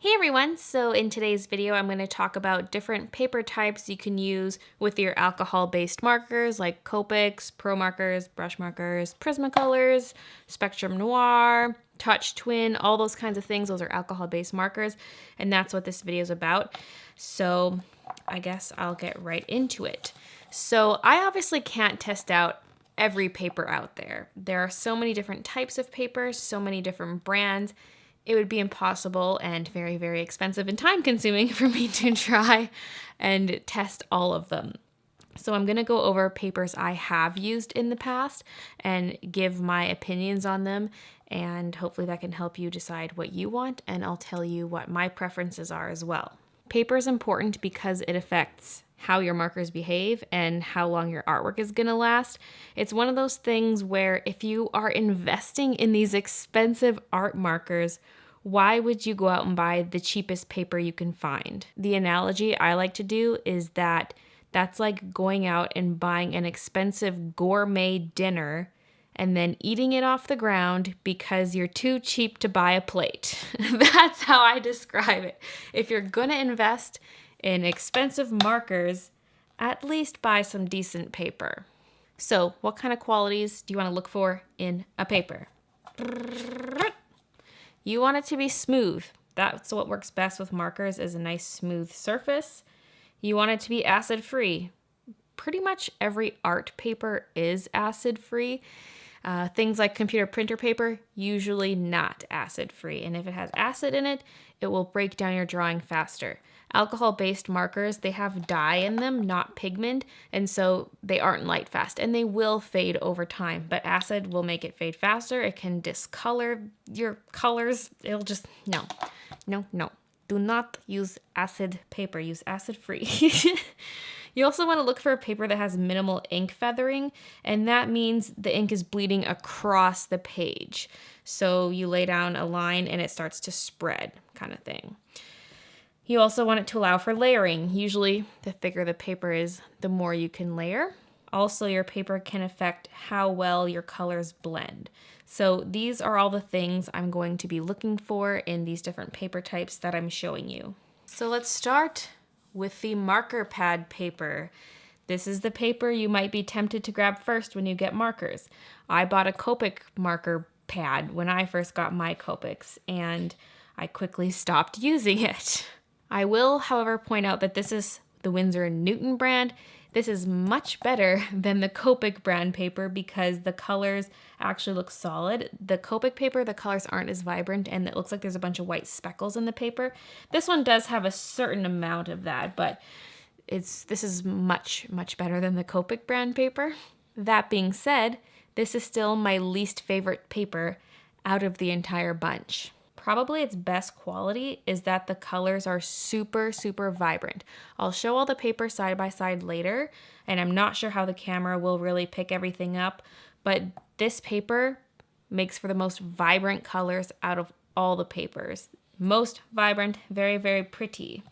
Hey everyone, so in today's video I'm going to talk about different paper types you can use with your alcohol-based markers like Copics, Pro markers, brush markers, Prismacolors, Spectrum Noir, Touch Twin, all those kinds of things. Those are alcohol-based markers, and that's what this video is about. So I guess I'll get right into it. So I obviously can't test out every paper out there. There are so many different types of papers, so many different brands. It would be impossible and very, very expensive and time consuming for me to try and test all of them. So I'm going to go over papers I have used in the past and give my opinions on them, and hopefully that can help you decide what you want, and I'll tell you what my preferences are as well. Paper is important because it affects how your markers behave and how long your artwork is going to last. It's one of those things where if you are investing in these expensive art markers, why would you go out and buy the cheapest paper you can find? The analogy I like to do is that that's like going out and buying an expensive gourmet dinner and then eating it off the ground because you're too cheap to buy a plate. That's how I describe it. If you're gonna invest in expensive markers, at least buy some decent paper. So what kind of qualities do you want to look for in a paper? You want it to be smooth. That's what works best with markers, is a nice smooth surface. You want it to be acid-free. Pretty much every art paper is acid-free. Things like computer printer paper, usually not acid-free. And if it has acid in it, it will break down your drawing faster. Alcohol-based markers, they have dye in them, not pigment, and so they aren't light fast, and they will fade over time. But acid will make it fade faster. It can discolor your colors. It'll just, no. Do not use acid paper. Use acid-free. You also want to look for a paper that has minimal ink feathering, and that means the ink is bleeding across the page. So you lay down a line and it starts to spread, kind of thing. You also want it to allow for layering. Usually, the thicker the paper is, the more you can layer. Also, your paper can affect how well your colors blend. So these are all the things I'm going to be looking for in these different paper types that I'm showing you. So let's start with the marker pad paper. This is the paper you might be tempted to grab first when you get markers. I bought a Copic marker pad when I first got my Copics, and I quickly stopped using it. I will, however, point out that this is the Winsor & Newton brand. This is much better than the Copic brand paper because the colors actually look solid. The Copic paper, the colors aren't as vibrant, and it looks like there's a bunch of white speckles in the paper. This one does have a certain amount of that, but this is much, much better than the Copic brand paper. That being said, this is still my least favorite paper out of the entire bunch. Probably its best quality is that the colors are super, super vibrant. I'll show all the paper side by side later, and I'm not sure how the camera will really pick everything up, but this paper makes for the most vibrant colors out of all the papers. Most vibrant, very, very pretty.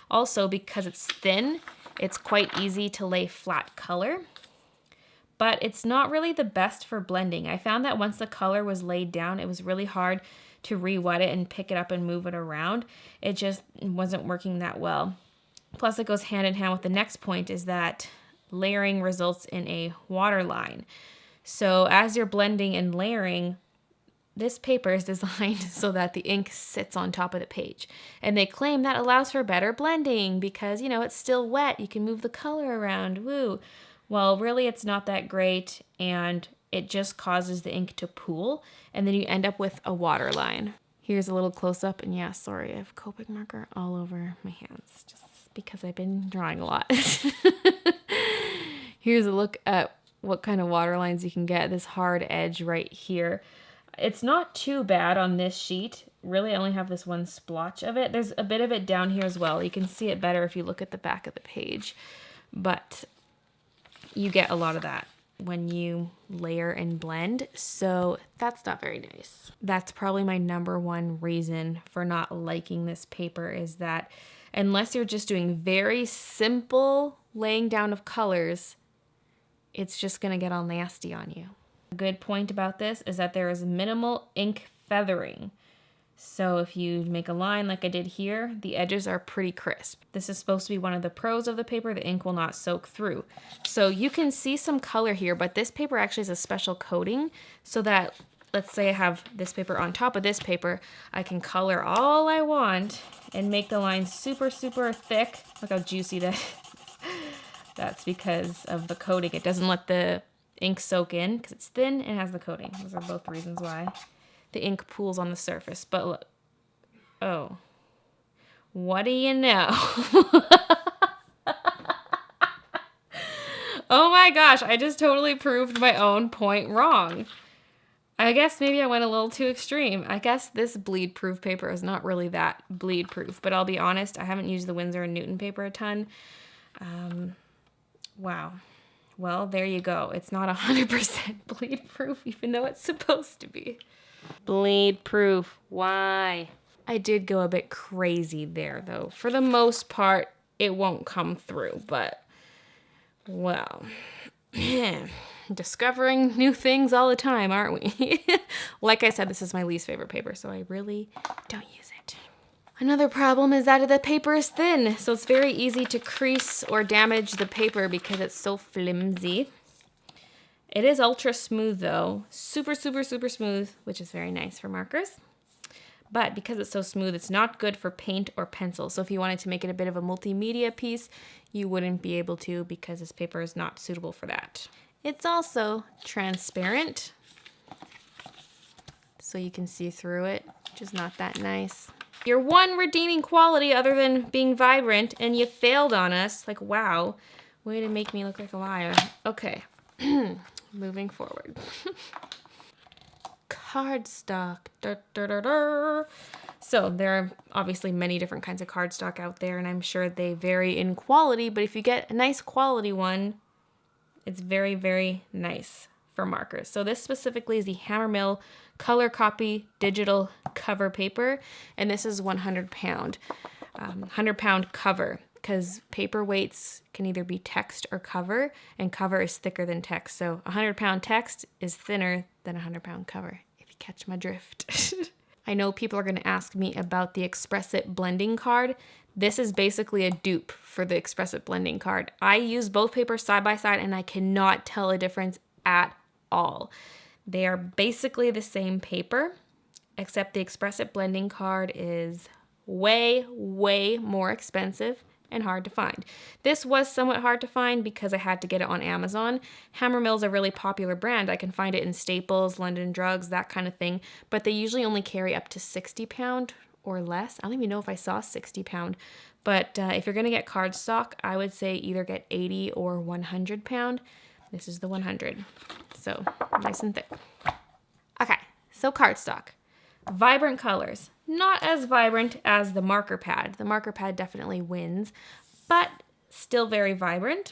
Also, because it's thin, it's quite easy to lay flat color, but it's not really the best for blending. I found that once the color was laid down, it was really hard to re-wet it and pick it up and move it around. It just wasn't working that well. Plus, it goes hand in hand with the next point, is that layering results in a water line. So as you're blending and layering, this paper is designed so that the ink sits on top of the page. And they claim that allows for better blending because, it's still wet. You can move the color around. Woo. Well, really, it's not that great, and it just causes the ink to pool, and then you end up with a water line. Here's a little close-up, and yeah, sorry, I have Copic marker all over my hands, just because I've been drawing a lot. Here's a look at what kind of water lines you can get. This hard edge right here. It's not too bad on this sheet. Really, I only have this one splotch of it. There's a bit of it down here as well. You can see it better if you look at the back of the page, but you get a lot of that when you layer and blend, so that's not very nice. That's probably my number one reason for not liking this paper, is that unless you're just doing very simple laying down of colors, it's just gonna get all nasty on you. A good point about this is that there is minimal ink feathering. So if you make a line like I did here, the edges are pretty crisp. This is supposed to be one of the pros of the paper. The ink will not soak through. So you can see some color here, but this paper actually is a special coating so that, let's say I have this paper on top of this paper, I can color all I want and make the line super, super thick. Look how juicy that is. That's because of the coating. It doesn't let the ink soak in because it's thin and has the coating. Those are both reasons why the ink pools on the surface. But look, oh, what do you know? Oh my gosh, I just totally proved my own point wrong. I guess maybe I went a little too extreme. I guess this bleed proof paper is not really that bleed proof, but I'll be honest, I haven't used the Winsor and Newton paper a ton. Wow. Well, there you go. It's not 100% bleed proof, even though it's supposed to be. Bleed proof. Why? I did go a bit crazy there, though. For the most part, it won't come through, but, well, discovering new things all the time, aren't we? Like I said, this is my least favorite paper, so I really don't use it. Another problem is that the paper is thin, so it's very easy to crease or damage the paper because it's so flimsy. It is ultra smooth though, super, super, super smooth, which is very nice for markers. But because it's so smooth, it's not good for paint or pencil. So if you wanted to make it a bit of a multimedia piece, you wouldn't be able to because this paper is not suitable for that. It's also transparent, so you can see through it, which is not that nice. Your one redeeming quality other than being vibrant, and you failed on us. Like, wow, way to make me look like a liar. Okay, moving forward. Cardstock. So there are obviously many different kinds of cardstock out there, and I'm sure they vary in quality, but if you get a nice quality one, it's very, very nice for markers. So this specifically is the Hammermill Color Copy Digital Cover Paper, and this is 100 pound cover, because paper weights can either be text or cover, and cover is thicker than text. So 100-pound text is thinner than a 100-pound cover, if you catch my drift. I know people are going to ask me about the Express-It blending card. This is basically a dupe for the Express-It blending card. I use both papers side by side and I cannot tell a difference at all. They are basically the same paper, except the Express-It blending card is way, way more expensive and hard to find. This was somewhat hard to find because I had to get it on Amazon. Hammermill is a really popular brand. I can find it in Staples, London Drugs, that kind of thing, but they usually only carry up to 60 pound or less. I don't even know if I saw 60 pound, but if you're gonna get cardstock, I would say either get 80 or 100 pound. This is the 100, so nice and thick. Okay, so cardstock. Vibrant colors. Not as vibrant as the marker pad. The marker pad definitely wins, but still very vibrant.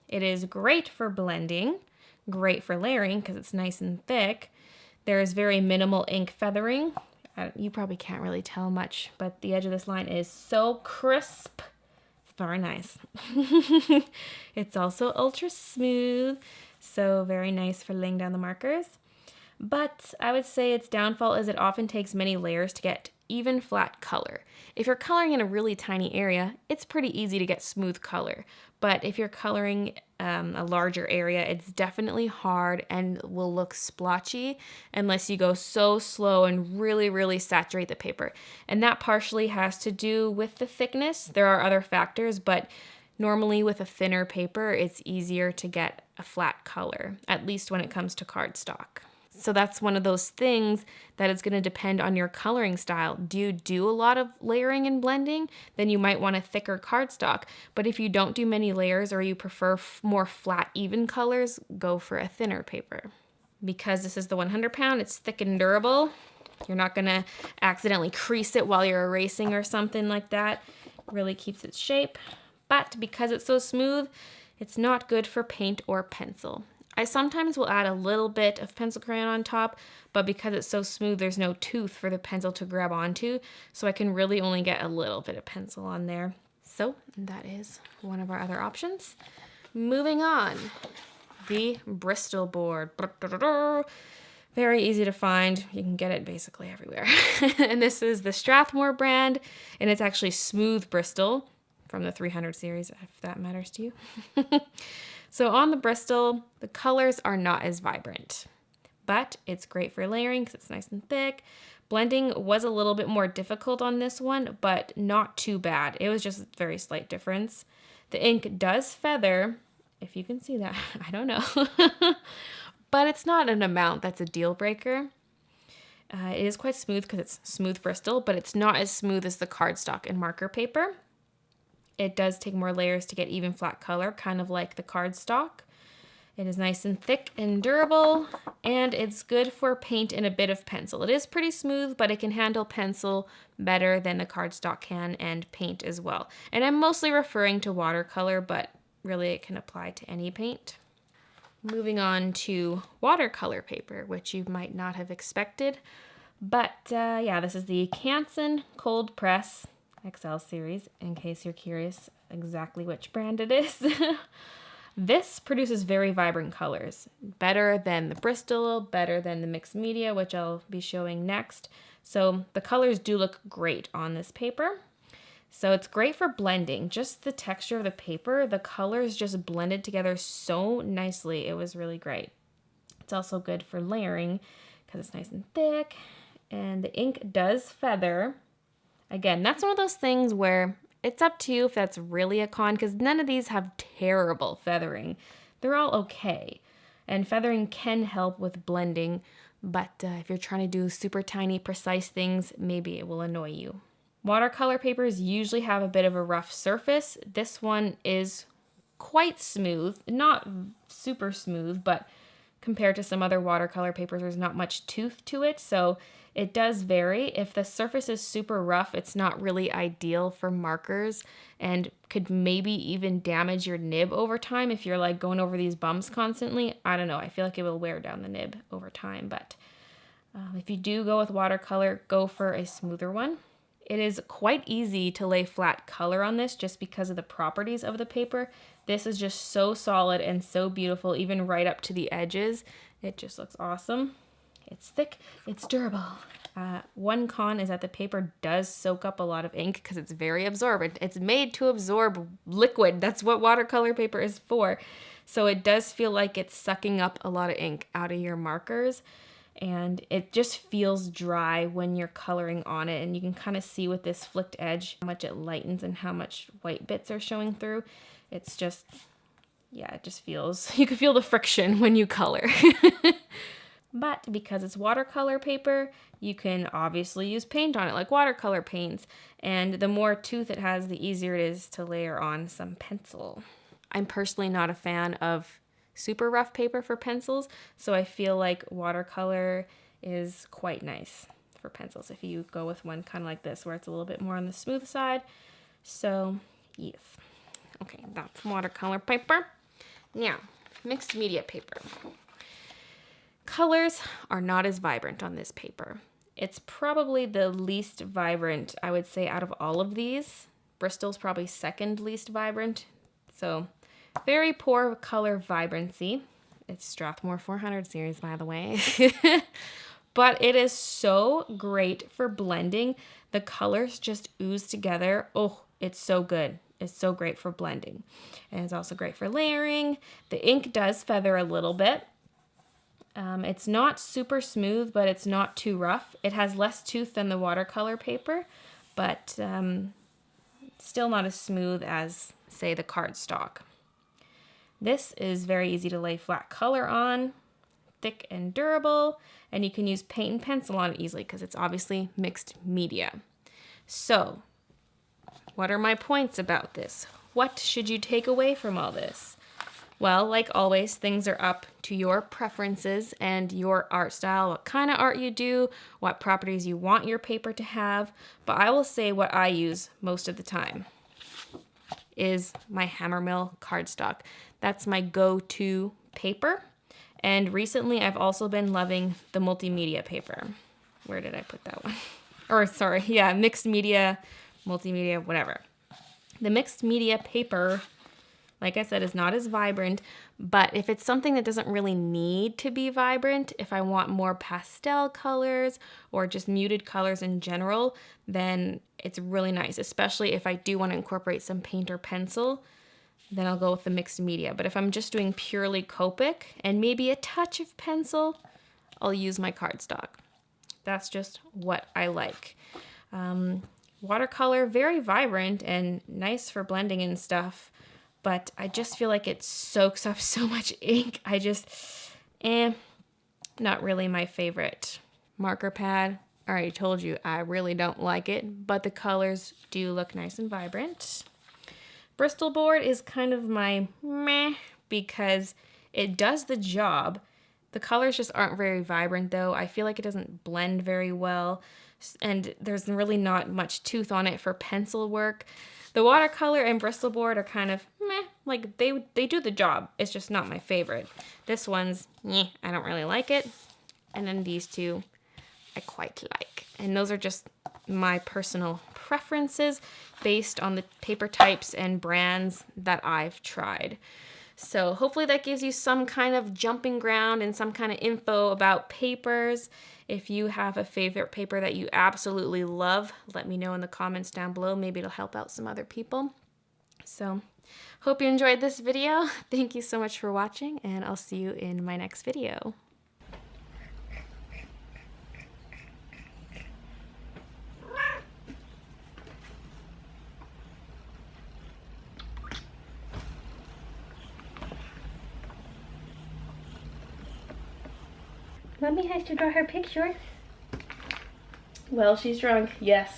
It is great for blending, great for layering because it's nice and thick. There is very minimal ink feathering. You probably can't really tell much, but the edge of this line is so crisp. It's very nice. It's also ultra smooth, so very nice for laying down the markers. But I would say its downfall is it often takes many layers to get even flat color. If you're coloring in a really tiny area, it's pretty easy to get smooth color. But if you're coloring a larger area, it's definitely hard and will look splotchy unless you go so slow and really, really saturate the paper. And that partially has to do with the thickness. There are other factors, but normally with a thinner paper, it's easier to get a flat color, at least when it comes to cardstock. So that's one of those things that is going to depend on your coloring style. Do you do a lot of layering and blending? Then you might want a thicker cardstock. But if you don't do many layers or you prefer more flat, even colors, go for a thinner paper. Because this is the 100 pound, it's thick and durable. You're not going to accidentally crease it while you're erasing or something like that. It really keeps its shape. But because it's so smooth, it's not good for paint or pencil. I sometimes will add a little bit of pencil crayon on top, but because it's so smooth, there's no tooth for the pencil to grab onto, so I can really only get a little bit of pencil on there. So that is one of our other options. Moving on, the Bristol board. Very easy to find. You can get it basically everywhere. And this is the Strathmore brand, and it's actually smooth Bristol from the 300 series, if that matters to you. So on the Bristol, the colors are not as vibrant, but it's great for layering because it's nice and thick. Blending was a little bit more difficult on this one, but not too bad. It was just a very slight difference. The ink does feather, if you can see that, I don't know. But it's not an amount that's a deal breaker. It is quite smooth because it's smooth Bristol, but it's not as smooth as the cardstock and marker paper. It does take more layers to get even flat color, kind of like the cardstock. It is nice and thick and durable, and it's good for paint and a bit of pencil. It is pretty smooth, but it can handle pencil better than the cardstock can, and paint as well. And I'm mostly referring to watercolor, but really it can apply to any paint. Moving on to watercolor paper, which you might not have expected. But yeah, this is the Canson Cold Press XL series, in case you're curious exactly which brand it is. This produces very vibrant colors, better than the Bristol, better than the mixed media, which I'll be showing next. So the colors do look great on this paper. So it's great for blending. Just the texture of the paper, the colors just blended together so nicely. It was really great. It's also good for layering because it's nice and thick, and the ink does feather. Again, that's one of those things where it's up to you if that's really a con, because none of these have terrible feathering. They're all okay. And feathering can help with blending, but if you're trying to do super tiny, precise things, maybe it will annoy you. Watercolor papers usually have a bit of a rough surface. This one is quite smooth, not super smooth, but compared to some other watercolor papers, there's not much tooth to it, so it does vary. If the surface is super rough, it's not really ideal for markers and could maybe even damage your nib over time if you're like going over these bumps constantly. I don't know, I feel like it will wear down the nib over time, but if you do go with watercolor, go for a smoother one. It is quite easy to lay flat color on this just because of the properties of the paper. This is just so solid and so beautiful, even right up to the edges. It just looks awesome. It's thick, it's durable. One con is that the paper does soak up a lot of ink because it's very absorbent. It's made to absorb liquid. That's what watercolor paper is for. So it does feel like it's sucking up a lot of ink out of your markers. And it just feels dry when you're coloring on it, and you can kind of see with this flicked edge how much it lightens and how much white bits are showing through. It's just, yeah, it just feels, you can feel the friction when you color. But because it's watercolor paper, you can obviously use paint on it like watercolor paints, and the more tooth it has, the easier it is to layer on some pencil. I'm personally not a fan of super rough paper for pencils, so I feel like watercolor is quite nice for pencils if you go with one kind of like this where it's a little bit more on the smooth side. So yes, okay, that's watercolor paper. Now, mixed media paper. Colors are not as vibrant on this paper. It's probably the least vibrant, I would say, out of all of these. Bristol's probably second least vibrant, so very poor color vibrancy. It's Strathmore 400 series, by the way. But it is so great for blending. The colors just ooze together. Oh, it's so good. It's so great for blending. And it's also great for layering. The ink does feather a little bit. It's not super smooth, but it's not too rough. It has less tooth than the watercolor paper, but still not as smooth as, say, the cardstock. This is very easy to lay flat color on, thick and durable, and you can use paint and pencil on it easily because it's obviously mixed media. So, what are my points about this? What should you take away from all this? Well, like always, things are up to your preferences and your art style, what kind of art you do, what properties you want your paper to have, but I will say what I use most of the time is my Hammermill cardstock. That's my go-to paper. And recently I've also been loving the multimedia paper. Where did I put that one? Or sorry, yeah, mixed media, multimedia, whatever. The mixed media paper like I said, is not as vibrant, but if it's something that doesn't really need to be vibrant, if I want more pastel colors or just muted colors in general, then it's really nice, especially if I do want to incorporate some paint or pencil, then I'll go with the mixed media. But if I'm just doing purely Copic and maybe a touch of pencil, I'll use my cardstock. That's just what I like. Watercolor, very vibrant and nice for blending and stuff, but I just feel like it soaks up so much ink. I just, not really my favorite. Marker pad, I already told you I really don't like it, but the colors do look nice and vibrant. Bristol board is kind of my meh because it does the job. The colors just aren't very vibrant though. I feel like it doesn't blend very well, and there's really not much tooth on it for pencil work. The watercolor and Bristol board are kind of meh, like they do the job. It's just not my favorite. This one's, I don't really like it. And then these two, I quite like. And those are just my personal preferences based on the paper types and brands that I've tried. So hopefully that gives you some kind of jumping ground and some kind of info about papers. If you have a favorite paper that you absolutely love, let me know in the comments down below. Maybe it'll help out some other people. So hope you enjoyed this video. Thank you so much for watching, and I'll see you in my next video. Mommy has to draw her picture. Well, she's drunk, yes.